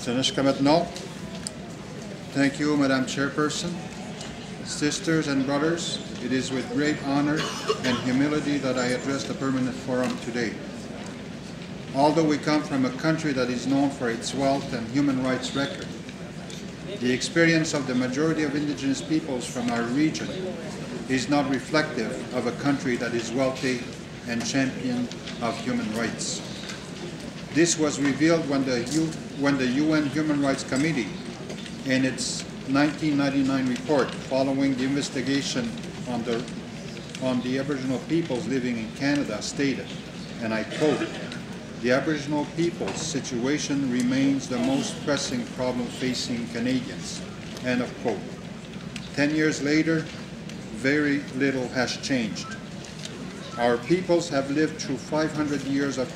Jusqu'à maintenant. Thank you, Madam Chairperson. Sisters and brothers, it is with great honor and humility that I address the Permanent Forum today. Although we come from a country that is known for its wealth and human rights record, the experience of the majority of Indigenous peoples from our region is not reflective of a country that is wealthy and champion of human rights. This was revealed when the UN Human Rights Committee, in its 1999 report following the investigation on the Aboriginal peoples living in Canada, stated, and I quote, "The Aboriginal people's situation remains the most pressing problem facing Canadians," end of quote. 10 years later, very little has changed. Our peoples have lived through 500 years of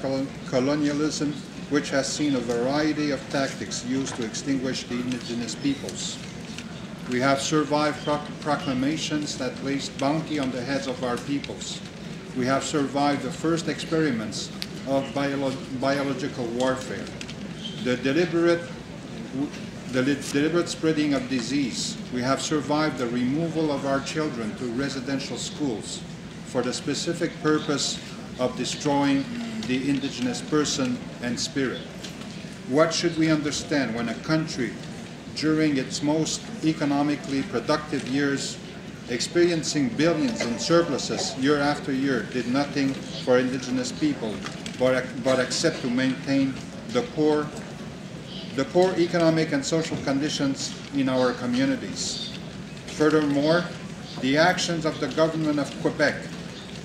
colonialism, which has seen a variety of tactics used to extinguish the Indigenous peoples. We have survived proclamations that placed bounty on the heads of our peoples. We have survived the first experiments of biological warfare, the deliberate spreading of disease. We have survived the removal of our children to residential schools for the specific purpose of destroying the Indigenous person and spirit. What should we understand when a country, during its most economically productive years, experiencing billions in surpluses year after year, did nothing for Indigenous people but except to maintain the poor economic and social conditions in our communities? Furthermore, the actions of the government of Quebec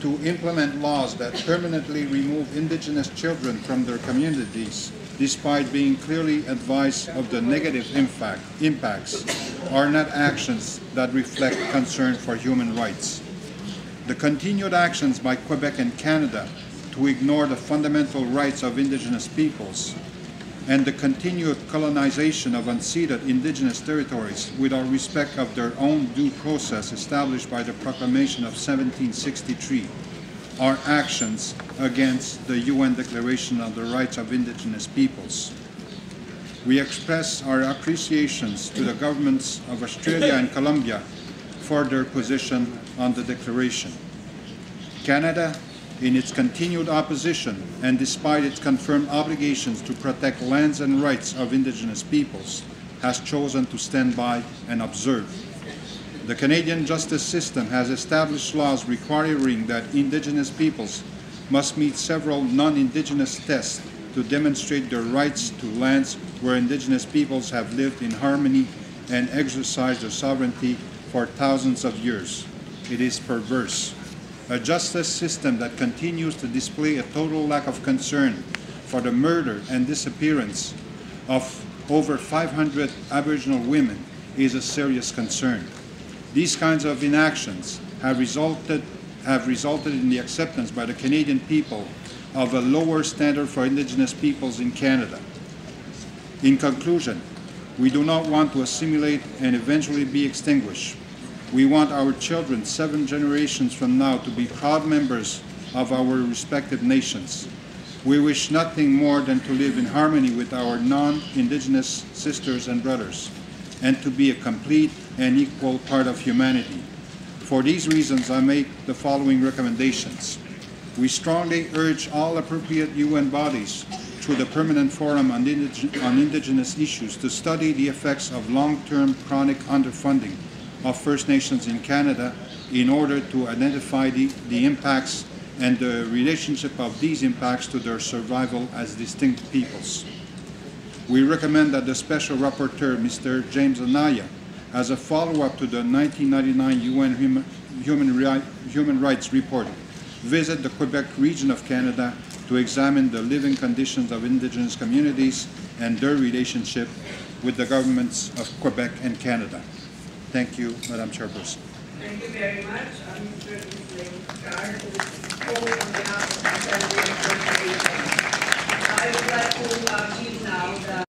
to implement laws that permanently remove Indigenous children from their communities, despite being clearly advised of the negative impacts, are not actions that reflect concern for human rights. The continued actions by Quebec and Canada to ignore the fundamental rights of Indigenous peoples and the continued colonization of unceded Indigenous territories without respect of their own due process established by the Proclamation of 1763 are actions against the UN Declaration on the Rights of Indigenous Peoples. We express our appreciations to the governments of Australia and Colombia for their position on the declaration. Canada, in its continued opposition and despite its confirmed obligations to protect lands and rights of Indigenous peoples, has chosen to stand by and observe. The Canadian justice system has established laws requiring that Indigenous peoples must meet several non-Indigenous tests to demonstrate their rights to lands where Indigenous peoples have lived in harmony and exercised their sovereignty for thousands of years. It is perverse. A justice system that continues to display a total lack of concern for the murder and disappearance of over 500 Aboriginal women is a serious concern. These kinds of inactions have resulted in the acceptance by the Canadian people of a lower standard for Indigenous peoples in Canada. In conclusion, we do not want to assimilate and eventually be extinguished. We want our children 7 generations from now to be proud members of our respective nations. We wish nothing more than to live in harmony with our non-Indigenous sisters and brothers, and to be a complete and equal part of humanity. For these reasons, I make the following recommendations. We strongly urge all appropriate UN bodies through the Permanent Forum on Indigenous issues to study the effects of long-term chronic underfunding of First Nations in Canada in order to identify the impacts and the relationship of these impacts to their survival as distinct peoples. We recommend that the Special Rapporteur, Mr. James Anaya, as a follow-up to the 1999 UN Human Rights Report, visit the Quebec region of Canada to examine the living conditions of Indigenous communities and their relationship with the governments of Quebec and Canada. Thank you, Madam Chairperson. Thank you very much, Mr. Ghislain Picard, who spoke on behalf of the Assembly of First Nations. I would like to give now the